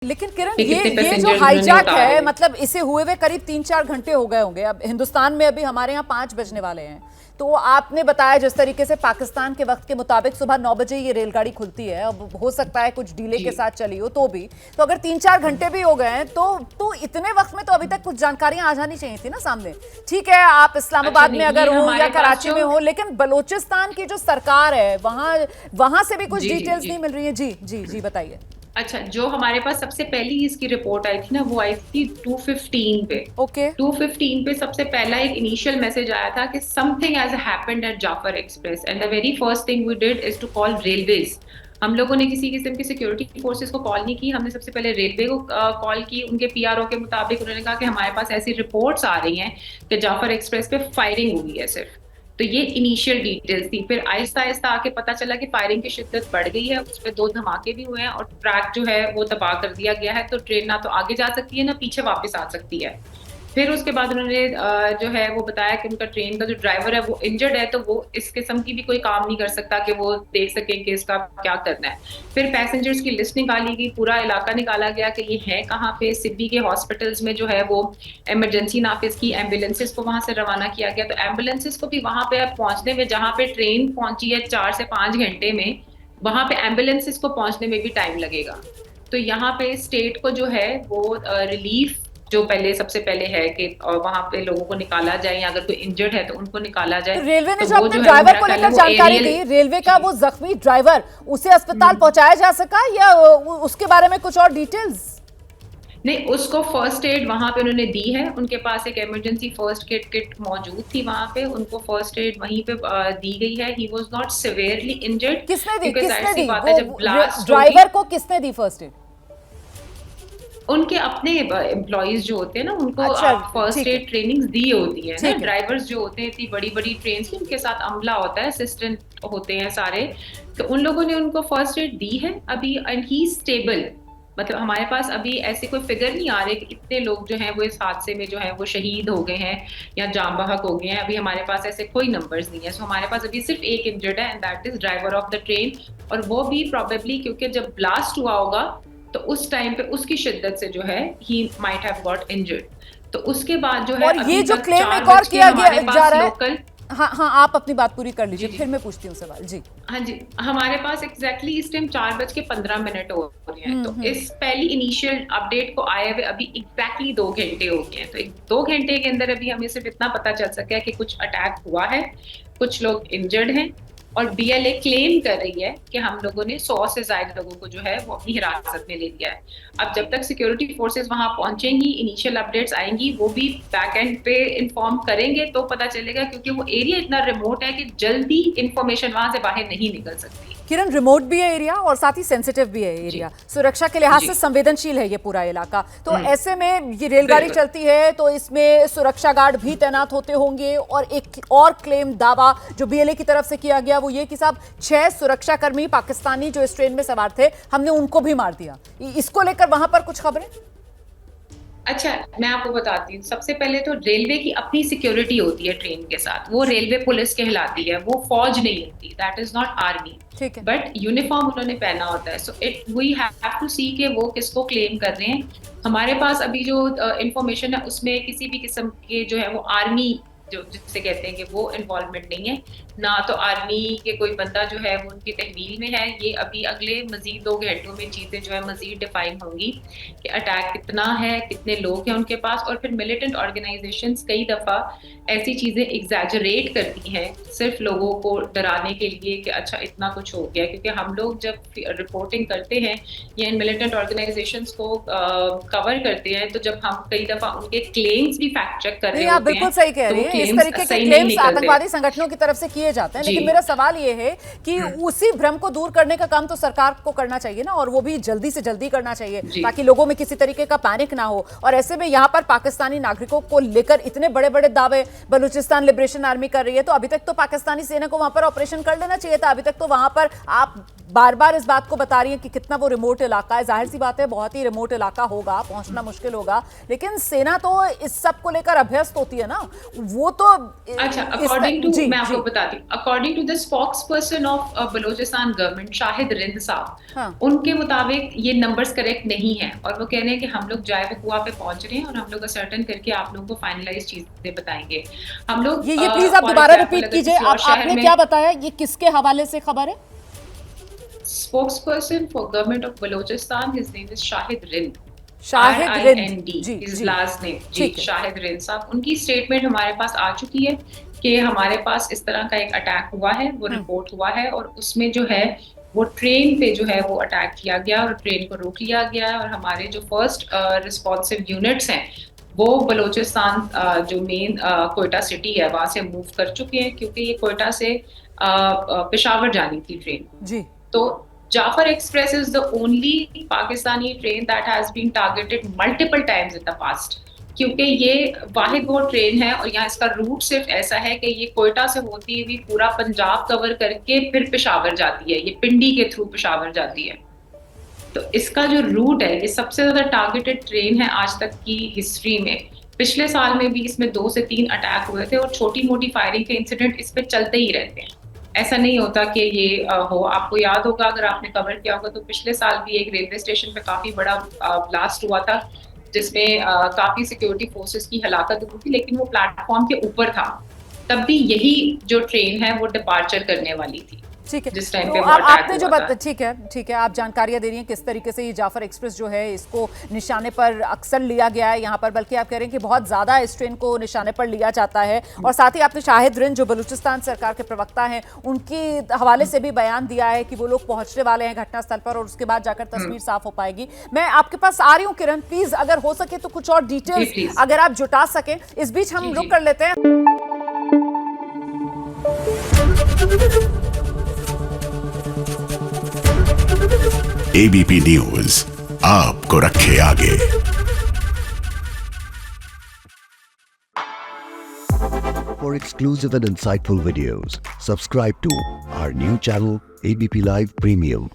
लेकिन किरण, कि ये कितने जो पैसेंजर्स उन्होंने हाईजैक उतारे। है, मतलब इसे हुए हुए करीब 3-4 घंटे हो गए होंगे। अब हिंदुस्तान में अभी हमारे यहाँ 5 बजने वाले हैं। तो आपने बताया जिस तरीके से पाकिस्तान के वक्त के मुताबिक सुबह 9 बजे ये रेलगाड़ी खुलती है। अब हो सकता है कुछ डिले के जी साथ चली हो, तो भी तो अगर 3-4 घंटे भी हो गए हैं तो इतने वक्त में तो अभी तक कुछ जानकारियां आ जानी चाहिए थी ना सामने। ठीक है, आप अच्छा, इस्लामाबाद में नहीं, अगर ये हो या हमारे पास कराची जो में हो, लेकिन बलूचिस्तान की जो सरकार है वहां वहां से भी कुछ जी जी डिटेल्स जी नहीं मिल रही है। जी जी जी, बताइए। अच्छा, जो हमारे पास सबसे पहली इसकी रिपोर्ट आई थी ना, वो आई थी 2:15 पे। ओके। 2:15 पे सबसे पहला एक इनिशियल मैसेज आया था कि something has happened at Jaffar express and the very first thing we did is to call railways. हम लोगों ने किसी किस्म की सिक्योरिटी फोर्सेस को कॉल नहीं की, हमने सबसे पहले रेलवे को कॉल की। उनके पीआरओ के मुताबिक उन्होंने कहा कि हमारे पास ऐसी रिपोर्ट्स आ रही हैं कि जाफर एक्सप्रेस पे फायरिंग हुई है सिर्फ। तो ये इनिशियल डिटेल्स थी। फिर आहिस्ता आहिस्ता आके पता चला कि फायरिंग की शिद्दत बढ़ गई है, उस पर 2 धमाके भी हुए हैं और ट्रैक जो है वो तबाह कर दिया गया है। तो ट्रेन ना तो आगे जा सकती है ना पीछे वापस आ सकती है। फिर उसके बाद उन्होंने जो है वो बताया कि उनका ट्रेन का जो ड्राइवर है वो इंजर्ड है, तो वो इस किस्म की भी कोई काम नहीं कर सकता कि वो देख सके कि इसका क्या करना है। फिर पैसेंजर्स की लिस्ट निकाली गई, पूरा इलाका निकाला गया कि ये है कहाँ पे। सिडनी के हॉस्पिटल्स में जो है वो इमरजेंसी नाफिज की एम्बुलेंसेज को वहां से रवाना किया गया। तो एम्बुलेंसेज को भी वहां पे अब पहुंचने में, जहां पे ट्रेन पहुंची है 4 से 5 घंटे में, वहां पे एम्बुलेंसेज को पहुंचने में भी टाइम लगेगा। तो यहाँ पे स्टेट को जो है वो रिलीफ जो पहले सबसे पहले है कि वहां पे लोगों को निकाला जाए, या अगर कोई इंजर्ड है तो उनको निकाला तो जाए। रेलवे ने तो जो वो अपने जो है वो ड्राइवर मेरा को ख्याल है लेकर वो जानकारी एरियल। दी, रेलवे का जी। वो जख्मी ड्राइवर, उसे अस्पताल पहुंचाया जा सका या उसके बारे में कुछ और डिटेल्स? नहीं, उसको फर्स्ट एड वहां पे उन्होंने दी है। उनके पास एक इमरजेंसी फर्स्ट एड किट मौजूद थी वहां पे, उनको फर्स्ट एड वहीं पे दी गई है। He was not severely injured, किसने दी, क्योंकि जाहिर किसने सी दी बात है जब वो ब्लास्ट होगी। ड्राइवर को किसने दी फर्स्ट एड? उनके अपने एम्प्लॉयज जो होते हैं ना, उनको अच्छा, फर्स्ट ठीक है, एड ट्रेनिंग दी होती है ना। ठीक है। ड्राइवर्स जो होते हैं इतनी बड़ी बड़ी ट्रेन की, उनके साथ अमला होता है, असिस्टेंट होते हैं सारे। तो उन लोगों ने उनको फर्स्ट एड दी है अभी, एंड ही स्टेबल। मतलब हमारे पास अभी ऐसे कोई फिगर नहीं आ रहे कि इतने लोग जो हैं वो इस हादसे में जो है वो शहीद हो गए हैं या जाम बहक हो गए हैं। अभी हमारे पास ऐसे कोई नंबर्स नहीं है। सो हमारे पास अभी सिर्फ एक इंजर्ड है and that is driver of the train. और वो भी प्रोबेबली क्योंकि जब ब्लास्ट हुआ होगा तो उस टाइम पे उसकी शिद्दत से जो है he might have got injured. तो उसके बाद जो है और ये अभी जो तक क्लेम चार एक और बज के किया गया हमारे जा पास रहा है। लोकल। हाँ हाँ, आप अपनी बात पूरी कर लीजिए, जी जी फिर मैं पूछती हूँ सवाल। जी। हाँ जी, हमारे पास एग्जैक्टली इस टाइम 4:15 हो रहे हैं। तो हम्म। इस पहली इनिशियल अपडेट को आए हुए अभी एग्जैक्टली 2 घंटे हो गए हैं। तो 2 घंटे के अंदर अभी हमें सिर्फ इतना पता चल सका है कि कुछ अटैक हुआ है, कुछ लोग इंजर्ड हैं, और बीएलए क्लेम कर रही है कि हम लोगों ने 100 से ज्यादा लोगों को जो है वो अपनी हिरासत में ले लिया है। अब जब तक सिक्योरिटी फोर्सेस वहां पहुंचेंगी, इनिशियल अपडेट्स आएंगी, वो भी बैक एंड पे इन्फॉर्म करेंगे तो पता चलेगा, क्योंकि वो एरिया इतना रिमोट है कि जल्दी इंफॉर्मेशन वहां से बाहर नहीं निकल सकती। किरण, रिमोट भी है एरिया और साथ ही सेंसिटिव भी है जी एरिया, सुरक्षा के लिहाज जी। से संवेदनशील है ये पूरा इलाका। तो ऐसे में ये रेलगाड़ी बिल्कुल। चलती है तो इसमें सुरक्षा गार्ड भी तैनात होते होंगे। और एक और क्लेम दावा जो बीएलए की तरफ से किया गया वो ये कि साहब 6 सुरक्षाकर्मी पाकिस्तानी जो इस ट्रेन में सवार थे, हमने उनको भी मार दिया। इसको लेकर वहां पर कुछ खबरें? अच्छा, मैं आपको बताती हूँ। सबसे पहले तो रेलवे की अपनी सिक्योरिटी होती है ट्रेन के साथ, वो रेलवे पुलिस कहलाती है, वो फौज नहीं होती, दैट इज नॉट आर्मी। ठीक है। बट यूनिफॉर्म उन्होंने पहना होता है। So it we have to see कि वो किसको क्लेम कर रहे हैं। हमारे पास अभी जो इंफॉर्मेशन है उसमें किसी भी किस्म के जो है वो आर्मी, जो जिससे कहते हैं कि वो इन्वॉल्वमेंट नहीं है ना। तो आर्मी के कोई बंदा जो है वो उनकी तहवील में है। ये अभी अगले मजीद 2 घंटों में चीजें जो है मजीद डिफाइन होंगी कि अटैक कितना है, कितने लोग हैं उनके पास। और फिर मिलिटेंट ऑर्गेनाइजेशंस कई दफा ऐसी चीजें एग्जैजरेट करती हैं सिर्फ लोगों को डराने के लिए कि अच्छा इतना कुछ हो गया। क्योंकि हम लोग जब रिपोर्टिंग करते हैं या इन मिलिटेंट ऑर्गेनाइजेशंस को कवर करते हैं, तो जब हम कई दफा उनके क्लेम्स भी फैक्ट चेक कर रहे नहीं, आप होते बिल्कुल हैं सही कह तो रही वो हैं। इस तरीके क्लेम्स के सही नहीं क्लेम्स निकलते। आतंकवादी संगठनों की तरफ से किए जाते हैं, जी। लेकिन मेरा सवाल ये है कि उसी भ्रम को दूर करने का काम तो सरकार को करना चाहिए ना, और वो भी जल्दी से जल्दी करना चाहिए जी ताकि लोगों में किसी तरीके का पैनिक ना हो। और ऐसे में यहाँ पर पाकिस्तानी नागरिकों को लेकर इतने बड़े बड़े दावे बलूचिस्तान लिबरेशन आर्मी कर रही है, तो अभी तक तो पाकिस्तानी सेना को वहां पर ऑपरेशन कर लेना चाहिए था। अभी तक तो वहां पर आप बार बार इस बात को बता रही हैं कि कितना वो रिमोट इलाका है। जाहिर सी बात है बहुत ही रिमोट इलाका होगा, पहुंचना मुश्किल होगा, लेकिन सेना तो इस सब को लेकर अभ्यस्त होती है ना। वो तो अच्छा, अकॉर्डिंग टू, मैं आपको जी बताती according to the spokesperson of Balochistan government Shahid Rind साहब, हाँ। उनके मुताबिक ये नंबर्स करेक्ट नहीं है और वो कह रहे हैं कि हम लोग जाए वकुआ पे पहुंच रहे हैं और हम लोग असर्टन करके आप लोगों को फाइनलाइज चीजें बताएंगे। हम लोग ये प्लीज आप दोबारा रिपीट कीजिए, आपने क्या बताया, ये किसके हवाले से खबर है? Spokesperson for government of Balochistan, his name is Shahid Rind, Shahid Rind, his last name जी, शाहिद रिंद साहब। उनकी स्टेटमेंट हमारे पास आ चुकी है कि हमारे पास इस तरह का एक अटैक हुआ है, वो रिपोर्ट हुआ है और उसमें जो है वो ट्रेन पे जो है वो अटैक किया गया और ट्रेन को रोक लिया गया और हमारे जो फर्स्ट रिस्पॉन्सिव यूनिट्स हैं वो बलोचिस्तान जो मेन कोयटा सिटी है वहां से मूव कर चुके हैं, क्योंकि ये कोयटा से पेशावर जानी थी ट्रेन जी। तो Jafar Express is the only Pakistani train that has been targeted multiple times in the past, क्योंकि ये वाहिद वो ट्रेन है और यहाँ इसका रूट सिर्फ ऐसा है कि ये कोयटा से होती हुई पूरा पंजाब कवर करके फिर पेशावर जाती है, ये पिंडी के थ्रू पेशावर जाती है। तो इसका जो रूट है ये सबसे ज्यादा टारगेटेड ट्रेन है आज तक की हिस्ट्री में। पिछले साल में भी इसमें 2 से 3 अटैक हुए थे और छोटी मोटी फायरिंग के इंसिडेंट इस पे चलते ही रहते हैं, ऐसा नहीं होता कि ये हो। आपको याद होगा, अगर आपने कवर किया होगा, तो पिछले साल भी एक रेलवे स्टेशन पे काफी बड़ा ब्लास्ट हुआ था जिसमें काफी सिक्योरिटी फोर्सेस की हलाकत हुई थी, लेकिन वो प्लेटफॉर्म के ऊपर था, तब भी यही जो ट्रेन है वो डिपार्चर करने वाली थी। ठीक है, जिस टाइम तो पे आपने जो बात, ठीक है, आप जानकारियां दे रही हैं किस तरीके से ये जाफर एक्सप्रेस जो है इसको निशाने पर अक्सर लिया गया है यहाँ पर, बल्कि आप कह रहे हैं कि बहुत ज्यादा इस ट्रेन को निशाने पर लिया जाता है। और साथ ही आपने शाहिद रिंद जो बलूचिस्तान सरकार के प्रवक्ता हैं उनके हवाले से भी बयान दिया है कि वो लोग पहुंचने वाले हैं घटनास्थल पर और उसके बाद जाकर तस्वीर साफ हो पाएगी। मैं आपके पास आ रही हूँ किरण, प्लीज अगर हो सके तो कुछ और डिटेल्स अगर आप जुटा सके। इस बीच हम रुक कर लेते हैं। एबीपी न्यूज आपको रखे आगे। For exclusive and insightful videos, subscribe to our new channel ABP Live Premium.